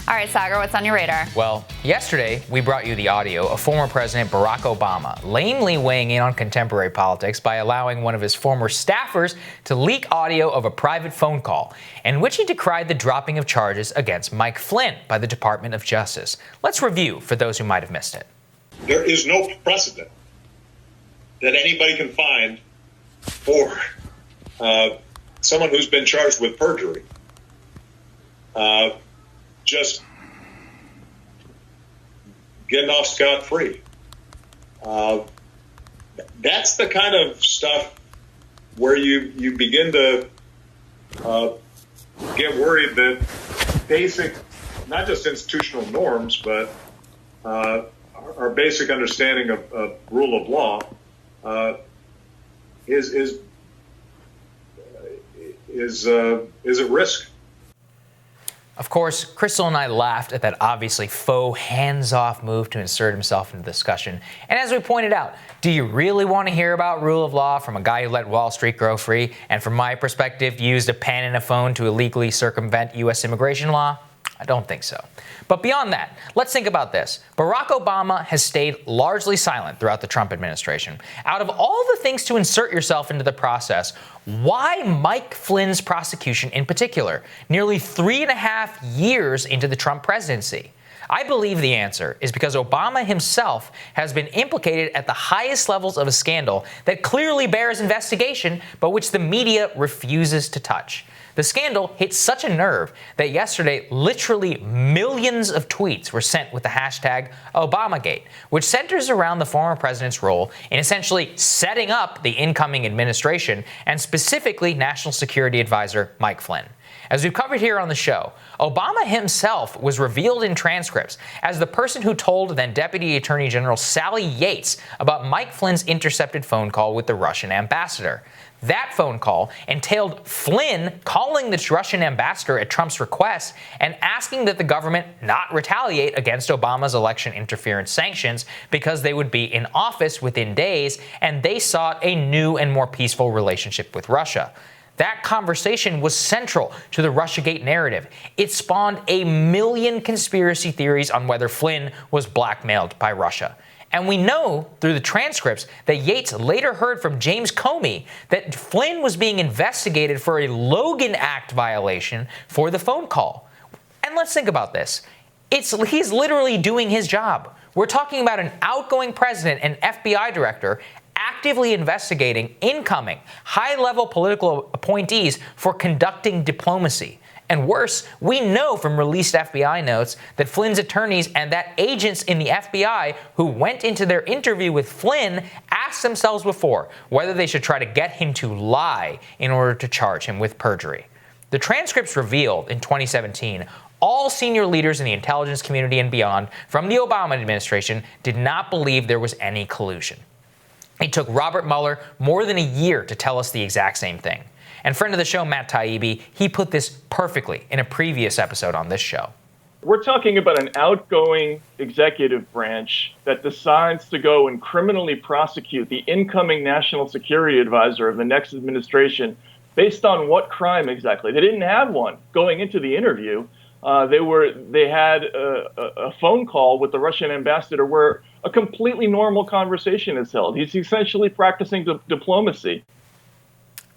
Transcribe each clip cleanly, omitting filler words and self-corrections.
All right, Saagar, what's on your radar? Well, yesterday we brought you the audio of former President Barack Obama lamely weighing in on contemporary politics by allowing one of his former staffers to leak audio of a private phone call in which he decried the dropping of charges against Mike Flynn by the Department of Justice. Let's review for those who might have missed it. There is no precedent that anybody can find for someone who's been charged with perjury. Just getting off scot-free. That's the kind of stuff where you begin to get worried that basic, not just institutional norms, but our basic understanding of rule of law is at risk. Of course, Crystal and I laughed at that obviously faux hands-off move to insert himself into the discussion. And as we pointed out, do you really want to hear about rule of law from a guy who let Wall Street grow free and from my perspective used a pen and a phone to illegally circumvent U.S. immigration law? I don't think so. But beyond that, let's think about this. Barack Obama has stayed largely silent throughout the Trump administration. Out of all the things to insert yourself into the process, why Mike Flynn's prosecution in particular, nearly 3.5 years into the Trump presidency? I believe the answer is because Obama himself has been implicated at the highest levels of a scandal that clearly bears investigation, but which the media refuses to touch. The scandal hit such a nerve that yesterday literally millions of tweets were sent with the hashtag Obamagate, which centers around the former president's role in essentially setting up the incoming administration and specifically National Security Advisor Mike Flynn. As we've covered here on the show, Obama himself was revealed in transcripts as the person who told then Deputy Attorney General Sally Yates about Mike Flynn's intercepted phone call with the Russian ambassador. That phone call entailed Flynn calling the Russian ambassador at Trump's request and asking that the government not retaliate against Obama's election interference sanctions because they would be in office within days and they sought a new and more peaceful relationship with Russia. That conversation was central to the Russiagate narrative. It spawned a million conspiracy theories on whether Flynn was blackmailed by Russia. And we know through the transcripts that Yates later heard from James Comey that Flynn was being investigated for a Logan Act violation for the phone call. And let's think about this. He's literally doing his job. We're talking about an outgoing president and FBI director actively investigating incoming high-level political appointees for conducting diplomacy. And worse, we know from released FBI notes that Flynn's attorneys and that agents in the FBI who went into their interview with Flynn asked themselves before whether they should try to get him to lie in order to charge him with perjury. The transcripts revealed in 2017 all senior leaders in the intelligence community and beyond from the Obama administration did not believe there was any collusion. It took Robert Mueller more than a year to tell us the exact same thing. And friend of the show, Matt Taibbi, he put this perfectly in a previous episode on this show. We're talking about an outgoing executive branch that decides to go and criminally prosecute the incoming national security advisor of the next administration based on what crime exactly? They didn't have one going into the interview. They had a phone call with the Russian ambassador where a completely normal conversation is held. He's essentially practicing diplomacy.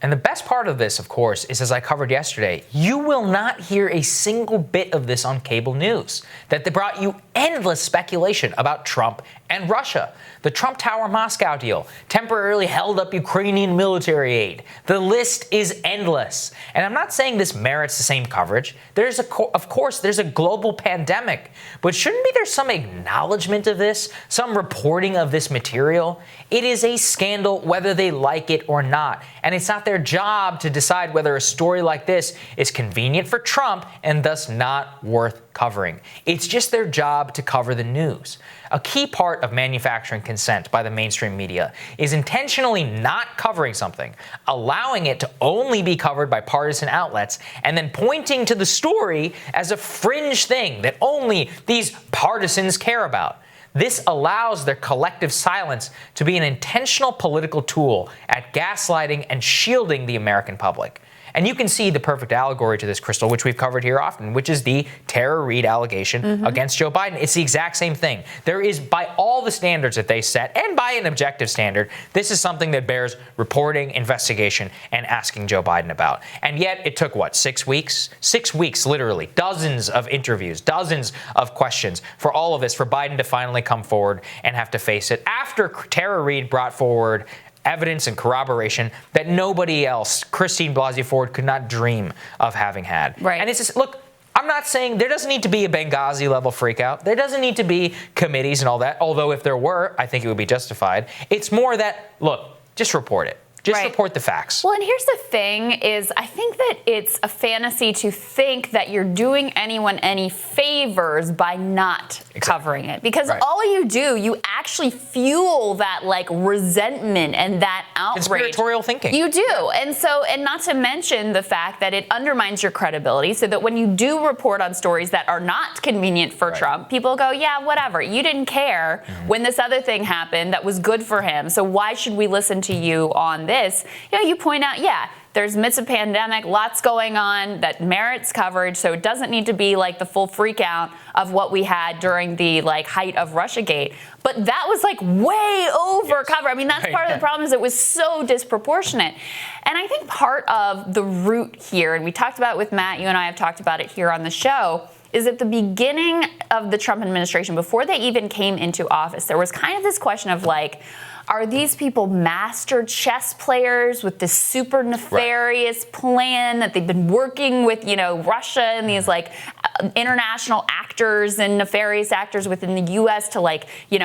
And the best part of this, of course, is as I covered yesterday, you will not hear a single bit of this on cable news. That they brought you endless speculation about Trump and Russia. The Trump Tower Moscow deal temporarily held up Ukrainian military aid. The list is endless. And I'm not saying this merits the same coverage. Of course, there's a global pandemic. But shouldn't there be some acknowledgement of this? Some reporting of this material? It is a scandal whether they like it or not. And it's not their job to decide whether a story like this is convenient for Trump and thus not worth covering. It's just their job to cover the news. A key part of manufacturing consent by the mainstream media is intentionally not covering something, allowing it to only be covered by partisan outlets, and then pointing to the story as a fringe thing that only these partisans care about. This allows their collective silence to be an intentional political tool at gaslighting and shielding the American public. And you can see the perfect allegory to this, Crystal, which we've covered here often, which is the Tara Reade allegation against Joe Biden. It's the exact same thing. There is, by all the standards that they set, and by an objective standard, this is something that bears reporting, investigation, and asking Joe Biden about. And yet it took, 6 weeks? 6 weeks, literally. Dozens of interviews, dozens of questions for all of this, for Biden to finally come forward and have to face it after Tara Reade brought forward evidence and corroboration that nobody else, Christine Blasey Ford, could not dream of having had. Right. And it's just, look, I'm not saying there doesn't need to be a Benghazi level freakout. There doesn't need to be committees and all that. Although if there were, I think it would be justified. It's more that, look, just report it. Just report the facts. Well, and here's the thing is I think that it's a fantasy to think that you're doing anyone any favors by not covering it. Because all you do, you actually fuel that resentment and that outrage. Conspiratorial thinking. You do. And not to mention the fact that it undermines your credibility so that when you do report on stories that are not convenient for Trump, people go, yeah, whatever. You didn't care when this other thing happened that was good for him. So why should we listen to you on this? You point out, there's midst of pandemic, lots going on that merits coverage, so it doesn't need to be the full freak out of what we had during the height of Russiagate. But that was way over cover. I mean, that's part of the problem is it was so disproportionate. And I think part of the root here, and we talked about it with Matt, you and I have talked about it here on the show, is at the beginning of the Trump administration, before they even came into office, there was kind of this question of are these people master chess players with this super nefarious plan that they've been working with, Russia and these international actors and nefarious actors within the U.S. to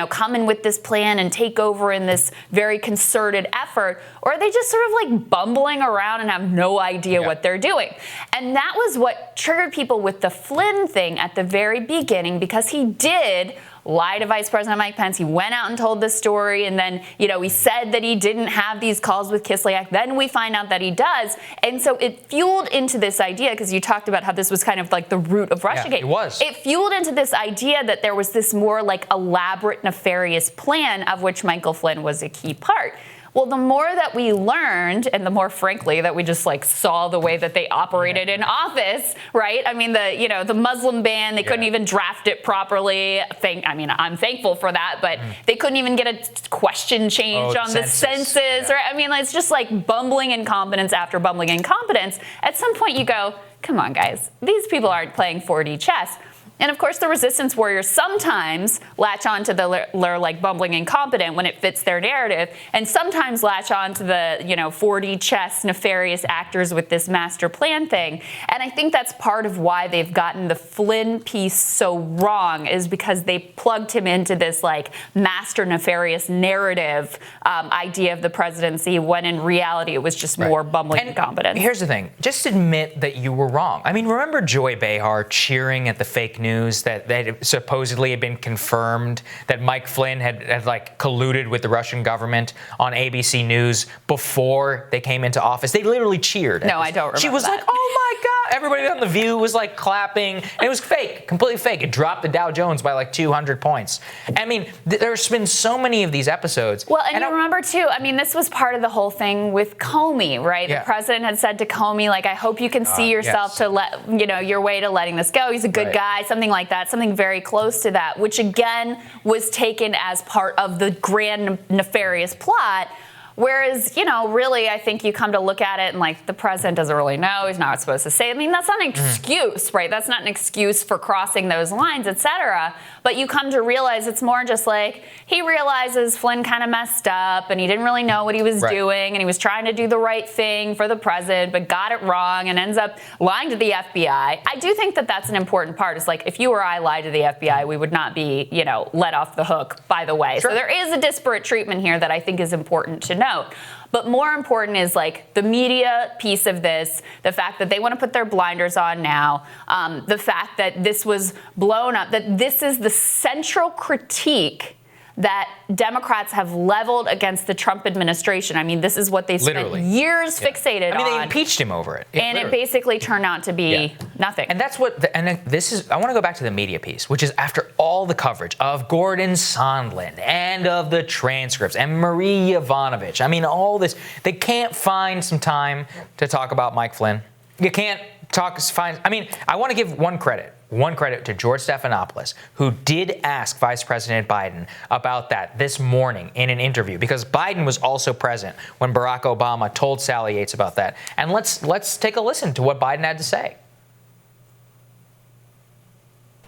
come in with this plan and take over in this very concerted effort? Or are they just sort of bumbling around and have no idea what they're doing? And that was what triggered people with the Flynn thing at the very beginning, because he did lie to Vice President Mike Pence. He went out and told this story, and then, he said that he didn't have these calls with Kislyak. Then we find out that he does. And so it fueled into this idea, because you talked about how this was kind of the root of Russiagate. It was. It fueled into this idea that there was this more elaborate, nefarious plan of which Michael Flynn was a key part. Well, the more that we learned, and the more, frankly, that we just saw the way that they operated in office, right? I mean, the Muslim ban, they couldn't even draft it properly. I'm thankful for that, but they couldn't even get a question changed on the census, right? I mean, it's just bumbling incompetence after bumbling incompetence. At some point, you go, come on, guys, these people aren't playing 4D chess. And of course, the resistance warriors sometimes latch on to the bumbling incompetent when it fits their narrative, and sometimes latch on to the 4D chess nefarious actors with this master plan thing. And I think that's part of why they've gotten the Flynn piece so wrong, is because they plugged him into this master nefarious narrative idea of the presidency, when in reality it was just more bumbling incompetence. Here's the thing: just admit that you were wrong. I mean, remember Joy Behar cheering at the fake news that supposedly had been confirmed that Mike Flynn had colluded with the Russian government on ABC News before they came into office? They literally cheered. No, I don't remember. She was that. oh my God. Everybody on The View was clapping. And it was fake, completely fake. It dropped the Dow Jones by 200 points. I mean, there's been so many of these episodes. Well, and you remember too, I mean, this was part of the whole thing with Comey, right? Yeah. The president had said to Comey, I hope you can see yourself to let, your way to letting this go. He's a good guy, something like that, something very close to that, which again was taken as part of the grand nefarious plot. Whereas, really, I think you come to look at it and the president doesn't really know. He's not supposed to say. I mean, that's not an excuse, right? That's not an excuse for crossing those lines, et cetera. But you come to realize it's more just he realizes Flynn kind of messed up and he didn't really know what he was doing, and he was trying to do the right thing for the president, but got it wrong and ends up lying to the FBI. I do think that that's an important part. It's if you or I lied to the FBI, we would not be, let off the hook, by the way. Sure. So there is a disparate treatment here that I think is important to note. But more important is the media piece of this, the fact that they want to put their blinders on now, the fact that this was blown up, that this is the central critique that Democrats have leveled against the Trump administration. I mean, this is what they spent years fixated on. I mean, they impeached him over it. And it basically turned out to be nothing. And that's what, I want to go back to the media piece, which is after all the coverage of Gordon Sondland and of the transcripts and Marie Yovanovitch. I mean, all this, they can't find some time to talk about Mike Flynn. You can't I mean, I want to give one credit to George Stephanopoulos, who did ask Vice President Biden about that this morning in an interview, because Biden was also present when Barack Obama told Sally Yates about that. And let's take a listen to what Biden had to say.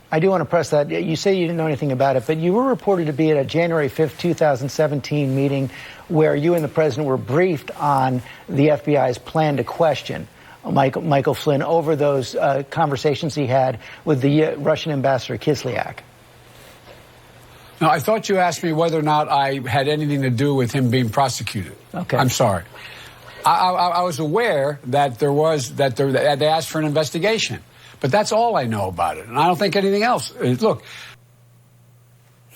I do want to press that. You say you didn't know anything about it, but you were reported to be at a January 5th, 2017 meeting where you and the president were briefed on the FBI's plan to question Michael Flynn over those conversations he had with the Russian ambassador Kislyak. No, I thought you asked me whether or not I had anything to do with him being prosecuted. Okay. I'm sorry. I was aware that they asked for an investigation, but that's all I know about it, and I don't think anything else. Look.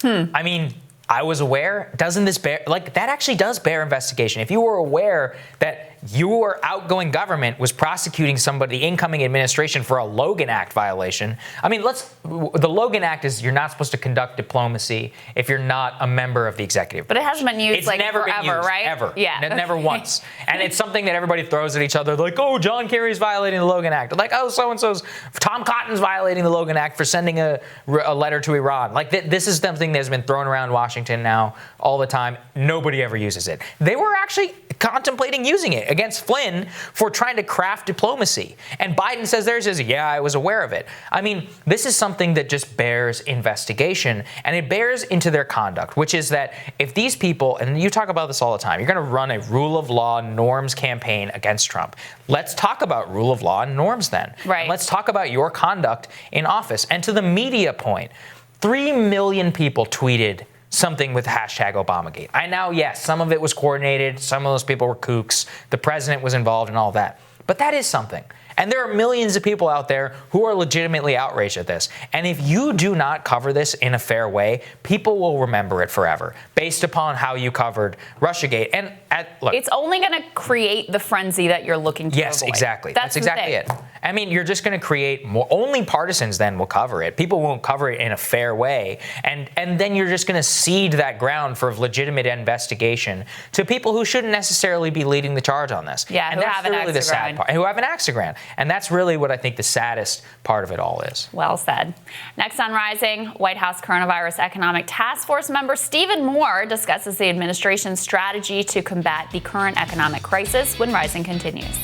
I mean, I was aware. Doesn't this bear, that actually does bear investigation. If you were aware that your outgoing government was prosecuting somebody, the incoming administration, for a Logan Act violation. I mean, the Logan Act is you're not supposed to conduct diplomacy if you're not a member of the executive. But it hasn't been used never forever, been used, right? Ever. Yeah. Never once. And it's something that everybody throws at each other, like, oh, John Kerry's violating the Logan Act. Like, oh, so-and-so's, Tom Cotton's violating the Logan Act for sending a letter to Iran. Like, this is something that's been thrown around Washington now all the time. Nobody ever uses it. They were actually contemplating using it against Flynn for trying to craft diplomacy. And Biden says, yeah, I was aware of it. I mean, this is something that just bears investigation, and it bears into their conduct, which is that if these people, and you talk about this all the time, you're going to run a rule of law norms campaign against Trump. Let's talk about rule of law and norms then. Right. And let's talk about your conduct in office. And to the media point, 3 million people tweeted something with hashtag Obamagate. Yes, some of it was coordinated. Some of those people were kooks. The president was involved and all that. But that is something. And there are millions of people out there who are legitimately outraged at this. And if you do not cover this in a fair way, people will remember it forever, based upon how you covered Russiagate. And look, it's only going to create the frenzy that you're looking to yes, avoid. Exactly. That's exactly it. I mean, you're just going to create more. Only partisans then will cover it. People won't cover it in a fair way. And then you're just going to cede that ground for legitimate investigation to people who shouldn't necessarily be leading the charge on this. Yeah, and who that's have an really axe the to sad grind. part. Who have an axe to grind. And that's really what I think the saddest part of it all is. Well said. Next on Rising, White House Coronavirus Economic Task Force member Stephen Moore discusses the administration's strategy to combat the current economic crisis when Rising continues.